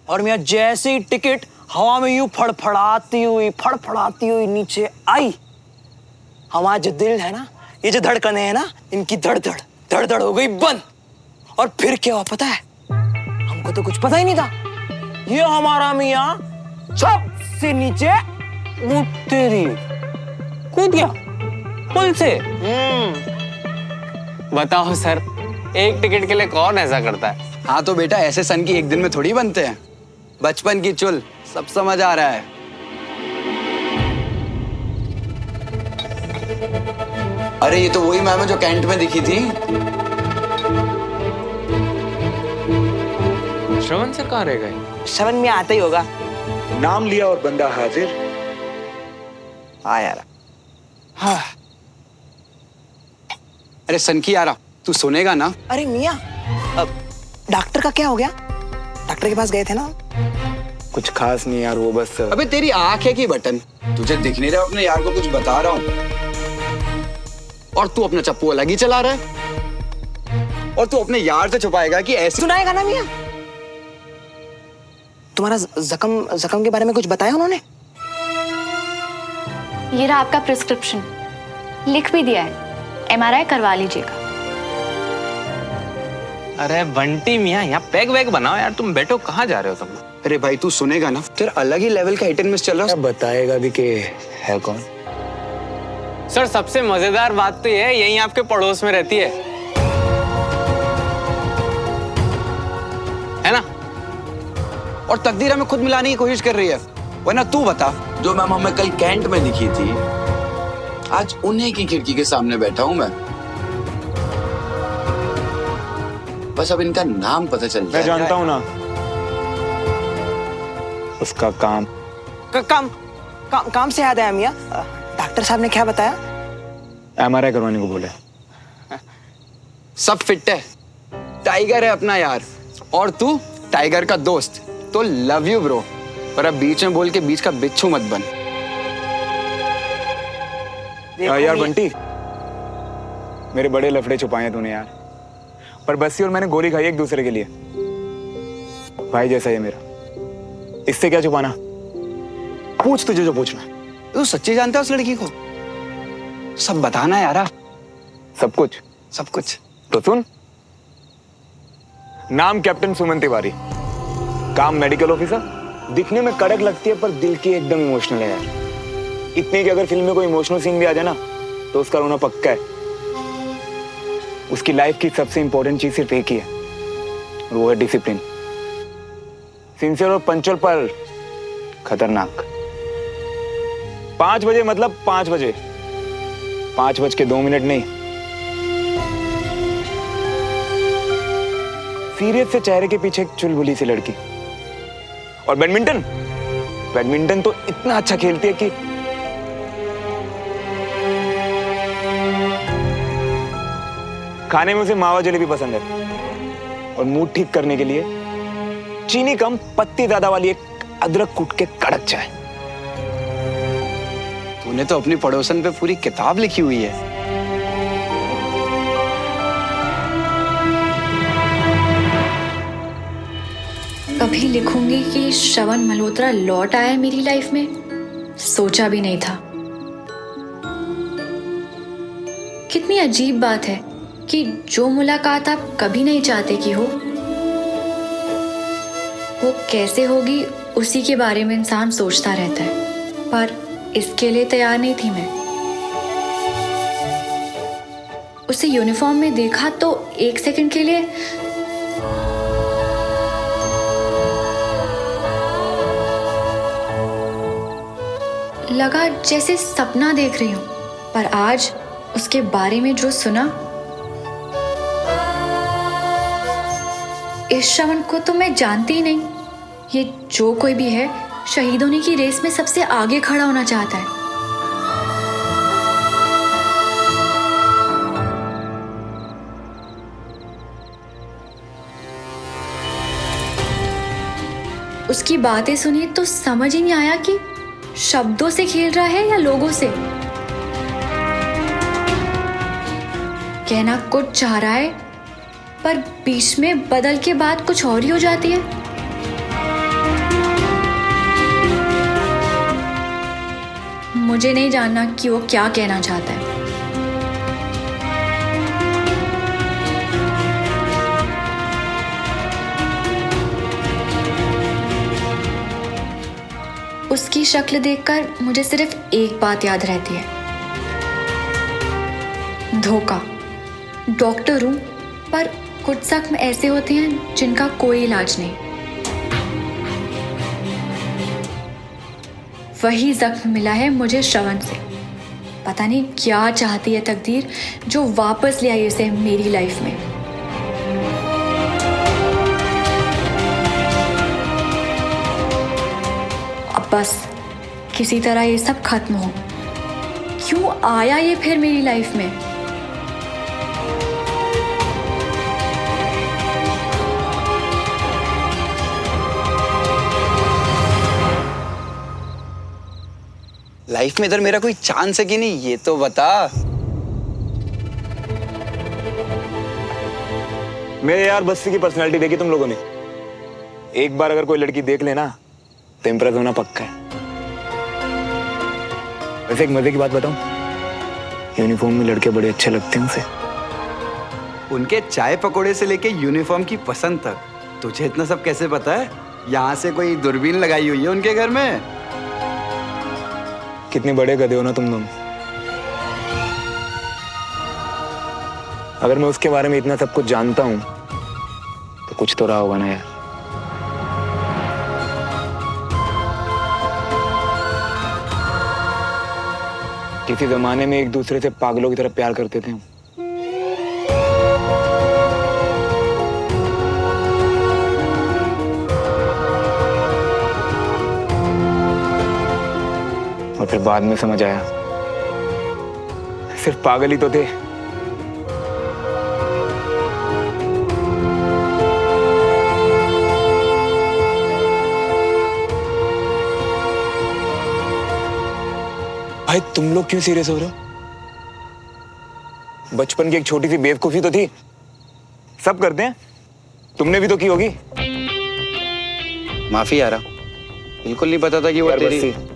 और मियाँ जैसे ही टिकट हवा में यूं फड़फड़ाती हुई नीचे आई, हमारा जो दिल है ना, ये जो धड़कने है ना, इनकी धड़ हो गई बंद। और फिर क्या हुआ पता है? हमको तो कुछ पता ही नहीं था। ये हमारा मियाँ छप से नीचे उतरी, कूद गया पुल से। बताओ सर, एक टिकट के लिए कौन ऐसा करता है? हाँ तो बेटा, ऐसे सन की एक दिन में थोड़ी बनते हैं। बचपन की चुल, सब समझ आ रहा है। अरे ये तो वही मैम है जो कैंट में दिखी थी। श्रवण सर कहाँ रह गए? श्रवण में आता ही होगा। नाम लिया और बंदा हाजिर। हाँ यार। हाँ। अरे सन की यारा, तू सुनेगा ना? अरे मियाँ, डॉक्टर का क्या हो गया? डॉक्टर के पास गए थे ना? कुछ खास नहीं यार, वो बस। अबे तेरी आंख है कि बटन? तुझे दिख नहीं रहा अपने यार को कुछ बता रहा हूँ, और तू अपना चप्पू अलग ही चला रहा है। और तू अपने यार से छुपाएगा कि ऐसे? सुनाएगा ना मियाँ। तुम्हारा जख्म के बारे में कुछ बताया उन्होंने? ये रहा आपका प्रिस्क्रिप्शन, लिख भी दिया है, MRI करवा लीजिएगा। अरे बंटी मियाँ, यहाँ पैग वैग बनाओ यार, तुम बैठो, कहाँ जा रहे हो तुम? अरे भाई तू सुनेगा ना, तेरा अलग ही लेवल का हिट एंड मिस चल रहा है। बताएगा भी कि है कौन? सर सबसे मजेदार बात तो ये है, यहीं आपके पड़ोस में रहती है ना? और तकदीर हमें खुद मिलाने की कोशिश कर रही है। वरना तू बता, जो मैम हमें कल कैंट में दिखी थी, आज उन्हीं की खिड़की के सामने बैठा हूं मैं। बस अब इनका नाम पता चल जाए। मैं जानता हूं ना उसका काम। काम से याद आया मियाँ, डॉक्टर साहब ने क्या बताया? MRI करवाने को बोले। सब फिट है, टाइगर है अपना यार, और तू टाइगर का दोस्त। तो लव यू ब्रो, पर अब बीच में बोल के बीच का बिच्छू मत बन। यार बंटी, मेरे बड़े लफड़े छुपाए तूने यार, पर बस्सी और मैंने गोली खाई एक दूसरे के लिए। भाई जैसा है मेरा, इससे क्या छुपाना? पूछ तुझे जो पूछना। तू सच्ची जानता है उस लड़की को? सब बताना यारा। सब कुछ? सब कुछ तो सुन। नाम कैप्टन सुमन तिवारी, काम मेडिकल ऑफिसर। दिखने में कड़क लगती है पर दिल की एकदम इमोशनल है यार। इतनी कि अगर फिल्म में कोई इमोशनल सीन भी आ जाए ना तो उसका रोना पक्का है। उसकी लाइफ की सबसे इंपॉर्टेंट चीज सिर्फ एक ही है, और वो है डिसिप्लिन। सिंसियर और पंचुअल पर खतरनाक। 5 बजे मतलब 5 बजे, 5:02 नहीं। सीरियस से चेहरे के पीछे एक चुलबुली सी लड़की। और बैडमिंटन तो इतना अच्छा खेलती है कि खाने में उसे मावा जलेबी पसंद है, और मूड ठीक करने के लिए चीनी कम पत्ती ज्यादा वाली एक अदरक कूट के कड़क चाय। तूने तो अपनी पड़ोसन पे पूरी किताब लिखी हुई है। कभी लिखूंगी कि श्रवण मल्होत्रा लौट आया मेरी लाइफ में, सोचा भी नहीं था। कितनी अजीब बात है कि जो मुलाकात आप कभी नहीं चाहते कि हो, वो कैसे होगी उसी के बारे में इंसान सोचता रहता है। पर इसके लिए तैयार नहीं थी मैं। उसे यूनिफॉर्म में देखा तो एक सेकंड के लिए लगा जैसे सपना देख रही हूं। पर आज उसके बारे में जो सुना, इस श्रवण को तो मैं जानती ही नहीं। ये जो कोई भी है, शहीद होने की रेस में सबसे आगे खड़ा होना चाहता है। उसकी बातें सुनी तो समझ ही नहीं आया कि शब्दों से खेल रहा है या लोगों से। कहना कुछ चाह रहा है पर बीच में बदल के बात कुछ और ही हो जाती है। मुझे नहीं जानना कि वो क्या कहना चाहता है। उसकी शक्ल देखकर मुझे सिर्फ एक बात याद रहती है, धोखा। डॉक्टर हूं, पर कुछ जख्म ऐसे होते हैं जिनका कोई इलाज नहीं। वही जख्म मिला है मुझे श्रवण से। पता नहीं क्या चाहती है तकदीर जो वापस ले आई इसे मेरी लाइफ में। अब बस किसी तरह ये सब खत्म हो। क्यों आया ये फिर मेरी लाइफ में? लाइफ में इधर मेरा कोई चांस है कि नहीं, ये तो बता। मेरे यार बस्सी की पर्सनालिटी देखी तुम लोगों ने। एक बार अगर कोई लड़की देख लेना तो इम्प्रेस होना पक्का है। वैसे एक मजे की बात बताऊं, यूनिफॉर्म में लड़के बड़े अच्छे लगते हैं उसे। उनके चाय पकोड़े से लेके यूनिफॉर्म की पसंद तक तुझे इतना सब कैसे पता है? यहाँ से कोई दूरबीन लगाई हुई है उनके घर में? कितने बड़े गधे हो ना तुम दोनों। अगर मैं उसके बारे में इतना सब कुछ जानता हूं तो कुछ तो रहा होगा ना यार। किसी जमाने में एक दूसरे से पागलों की तरह प्यार करते थे हम। और फिर बाद में समझ आया सिर्फ पागल ही तो थे। भाई तुम लोग क्यों सीरियस हो रहे हो? बचपन की एक छोटी सी बेवकूफी तो थी, सब करते हैं, तुमने भी तो की होगी। माफी यारा, बिल्कुल नहीं पता था कि वो यार तेरी। बस्सी,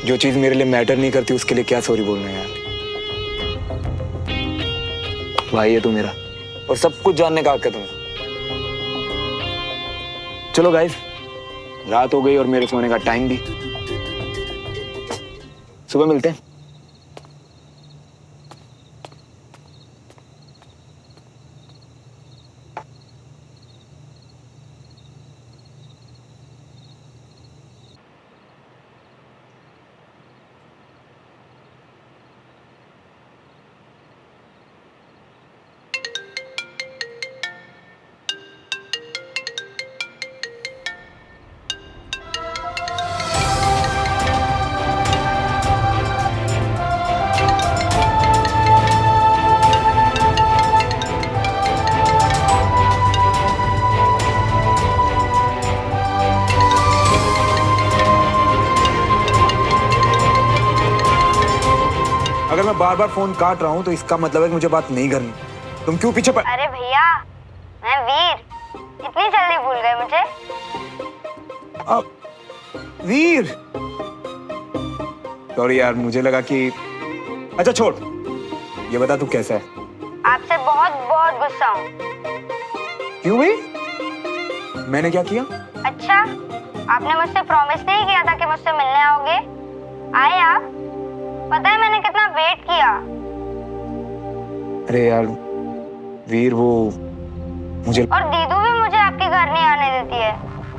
जो चीज मेरे लिए मैटर नहीं करती उसके लिए क्या सॉरी बोलना है यार। भाई है तू मेरा और सब कुछ जानने का हक है तुम्हें। चलो गाइस, रात हो गई और मेरे सोने का टाइम भी। सुबह मिलते हैं। अगर मैं बार बार फोन काट रहा हूं तो इसका मतलब है कि मुझे बात नहीं करनी। तुम क्यों पीछे अरे भैया, मैं वीर, इतनी जल्दी भूल गए मुझे? वीर, सॉरी यार, मुझे लगा कि अच्छा छोड़, ये बता तू कैसा है? आपसे बहुत बहुत गुस्सा हूँ। क्यों भाई? मैंने क्या किया? अच्छा, आपने मुझसे प्रॉमिस नहीं किया था कि मुझसे मिलने आओगे? आए आप? पता है मैंने कितना वेट किया। अरे यार वीर, वो मुझे और दीदू भी मुझे आपके घर नहीं आने देती है।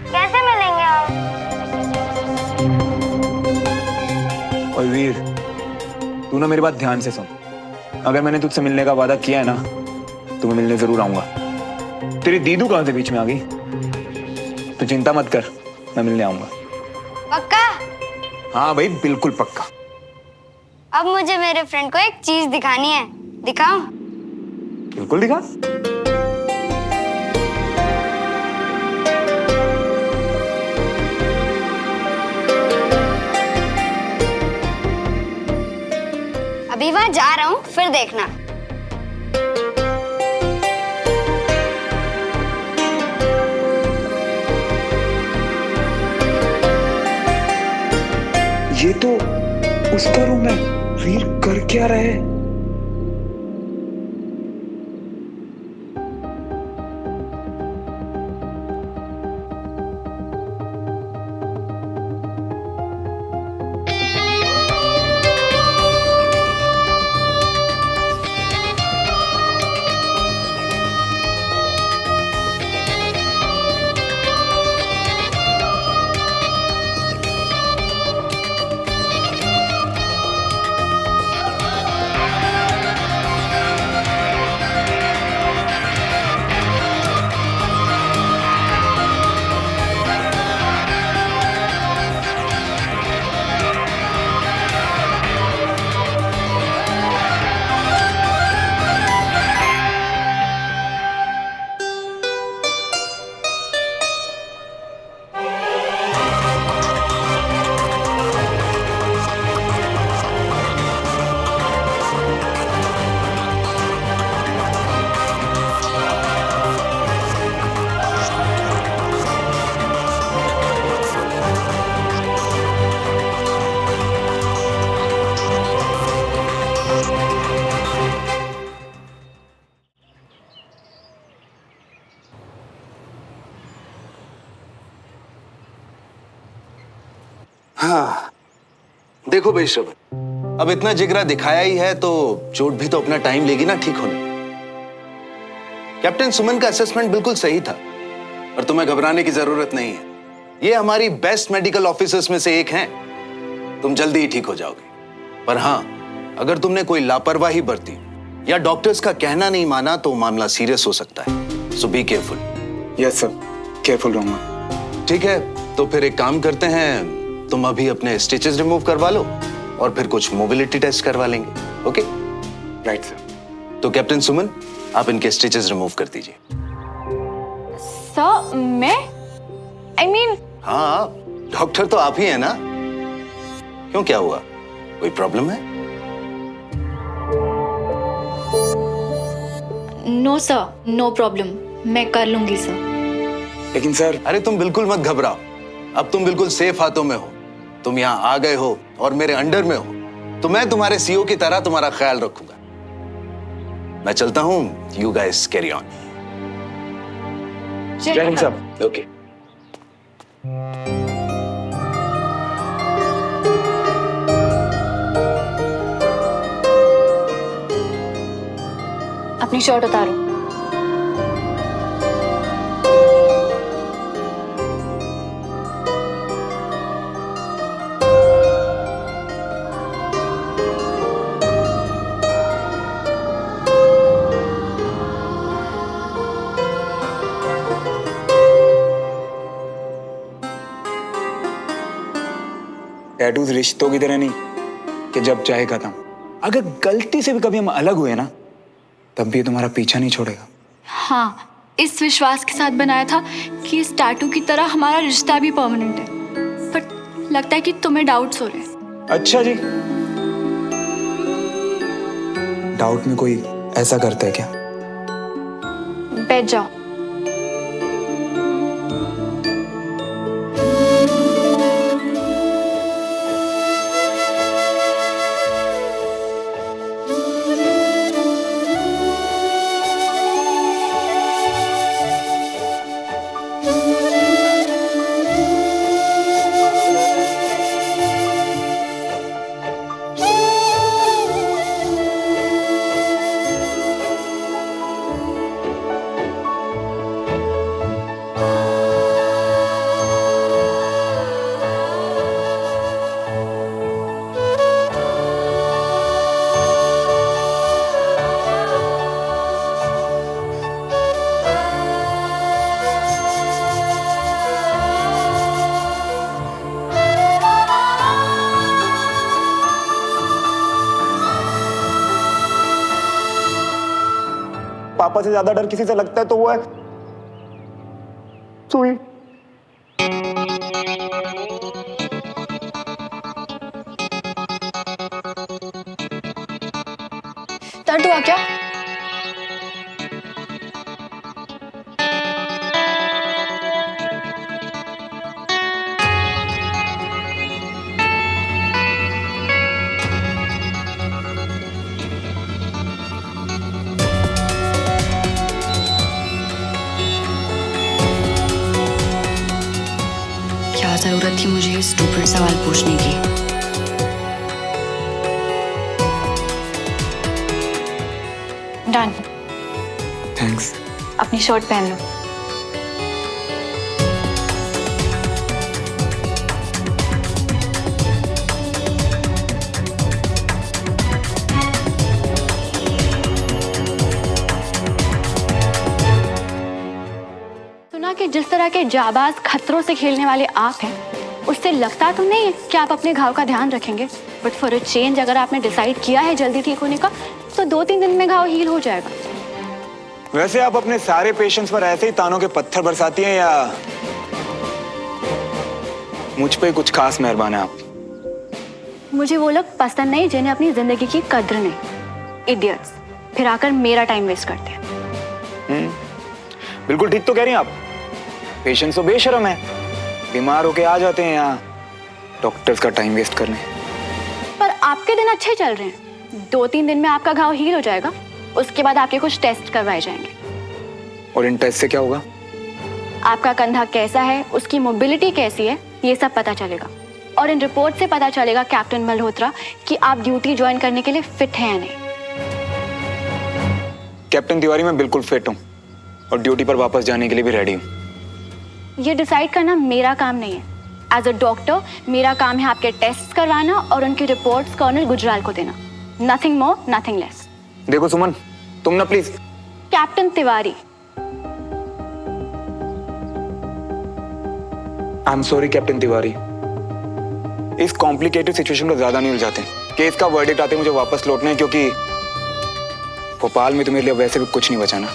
कैसे मिलेंगे हम? और वीर, तू ना मेरी बात ध्यान से सुन। अगर मैंने तुझसे मिलने का वादा किया है ना तो मैं मिलने जरूर आऊंगा। तेरी दीदू कहां से बीच में आ गई? तू चिंता मत कर, मैं मिलने आऊंगा। पक्का? हाँ भाई, बिल्कुल पक्का। अब मुझे मेरे फ्रेंड को एक चीज दिखानी है। दिखाऊं? बिल्कुल दिखा। अभी वहां जा रहा हूँ, फिर देखना। ये तो उसका रूम है, वीर कर क्या रहे? हाँ, देखो भाई श्रवण, अब इतना जिगरा दिखाया ही है तो चोट भी तो अपना टाइम लेगी ना ठीक होने। कैप्टन सुमन का असेसमेंट बिल्कुल सही था और तुम्हें घबराने की जरूरत नहीं है। ये हमारी बेस्ट मेडिकल ऑफिसर्स में से एक हैं। तुम जल्दी ही ठीक हो जाओगे। पर हाँ, अगर तुमने कोई लापरवाही बरती या डॉक्टर्स का कहना नहीं माना तो मामला सीरियस हो सकता है। So be careful. Yes sir, careful रहूंगा। ठीक है, तो फिर एक काम करते हैं, तुम अभी अपने स्टिचेस रिमूव करवा लो और फिर कुछ मोबिलिटी टेस्ट करवा लेंगे। ओके? Right sir. तो कैप्टन सुमन, आप इनके स्टिचेस रिमूव कर दीजिए। सर मैं आई मीन हाँ, डॉक्टर तो आप ही है ना? क्यों, क्या हुआ? कोई प्रॉब्लम है? नो सर, नो प्रॉब्लम, मैं कर लूंगी सर। लेकिन सर, अरे तुम बिल्कुल मत घबराओ, अब तुम बिल्कुल सेफ हाथों में हो। तुम यहाँ आ गए हो और मेरे अंडर में हो तो मैं तुम्हारे सीओ की तरह तुम्हारा ख्याल रखूंगा। मैं चलता हूँ, यू गाइस कैरी ऑन। जय हिंद साहब। ओके। अपनी शर्ट उतारो। टैटूज रिश्तों की तरह नहीं कि जब चाहे खत्म। अगर गलती से भी कभी हम अलग हुए ना, तब भी ये तुम्हारा पीछा नहीं छोड़ेगा। हाँ, इस विश्वास के साथ बनाया था कि इस टैटू की तरह हमारा रिश्ता भी परमानेंट है, पर लगता है कि तुम्हें डाउट्स हो रहे हैं। अच्छा जी, डाउट में कोई ऐसा करता है क्या? बैठ जाओ। पापा से ज्यादा डर किसी से लगता है तो वो है सुई। दर्द हुआ क्या? क्या जरूरत थी मुझे ये स्टूपिड सवाल पूछने की। डन। थैंक्स। अपनी शर्ट पहन लो। सुना कि जिस तरह के जाबाज खतरों से खेलने वाले आप हैं, उससे लगता तो नहीं है कि आप अपने घाव का ध्यान रखेंगे, बट फॉर अ चेंज अगर आपने डिसाइड किया है जल्दी ठीक होने का तो 2-3 दिन में घाव हील हो जाएगा। वैसे आप अपने सारे पेशेंट्स पर ऐसे ही तानों के पत्थर बरसाती हैं या मुझ पे कुछ खास मेहरबान है आप? मुझे वो लोग पसंद नहीं जिन्हें अपनी जिंदगी की कद्र नहीं, इडियट्स, फिर आकर मेरा टाइम वेस्ट करते हैं। बिल्कुल ठीक तो कह रही हैं आप। पेशेंट्स तो बेशर्म है, बीमार होके आ जाते हैं यहाँ डॉक्टर्स का टाइम वेस्ट करने। पर आपके दिन अच्छे चल रहे हैं, 2-3 दिन में आपका घाव हील हो जाएगा, उसके बाद आपके कुछ टेस्ट करवाए जाएंगे। और इन टेस्ट से क्या होगा? आपका कंधा कैसा है, उसकी मोबिलिटी कैसी है, ये सब पता चलेगा। और इन रिपोर्ट से पता चलेगा कैप्टन मल्होत्रा कि आप ड्यूटी ज्वाइन करने के लिए फिट हैं या नहीं। कैप्टन तिवारी मैं बिल्कुल फिट हूँ और ड्यूटी पर वापस जाने के लिए भी रेडी हूँ। ये डिसाइड करना मेरा काम नहीं है। एज अ डॉक्टर मेरा काम है आपके टेस्ट करवाना और उनकी रिपोर्ट्स कर्नल गुजराल को देना। Nothing more nothing less. देखो सुमन, तुम ना please. Captain Tiwari. I am sorry captain Tiwari, इस कॉम्प्लिकेटेड सिचुएशन को ज्यादा नहीं उलझाते। केस का वर्डिक्ट आते मुझे वापस लौटना है, क्योंकि भोपाल में तो मेरे लिए वैसे भी कुछ नहीं बचाना।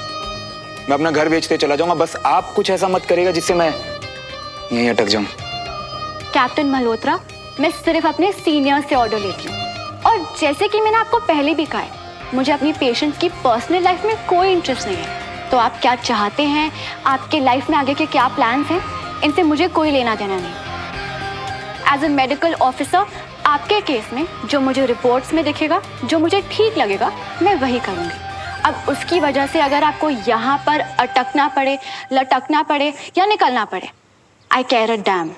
मैं अपना घर बेचते चला जाऊंगा, बस आप कुछ ऐसा मत करिएगा जिससे मैं यहीं अटक जाऊं। कैप्टन मल्होत्रा, मैं सिर्फ अपने सीनियर से ऑर्डर लेती हूँ, और जैसे कि मैंने आपको पहले भी कहा है, मुझे अपनी पेशेंट्स की पर्सनल लाइफ में कोई इंटरेस्ट नहीं है। तो आप क्या चाहते हैं, आपके लाइफ में आगे के क्या प्लान्स हैं, इनसे मुझे कोई लेना देना नहीं। एज अ मेडिकल ऑफिसर आपके केस में जो मुझे रिपोर्ट्स में दिखेगा, जो मुझे ठीक लगेगा, मैं वही करूँगी। अब उसकी वजह से अगर आपको यहाँ पर अटकना पड़े, लटकना पड़े या निकलना पड़े, आई केयर अ डैम।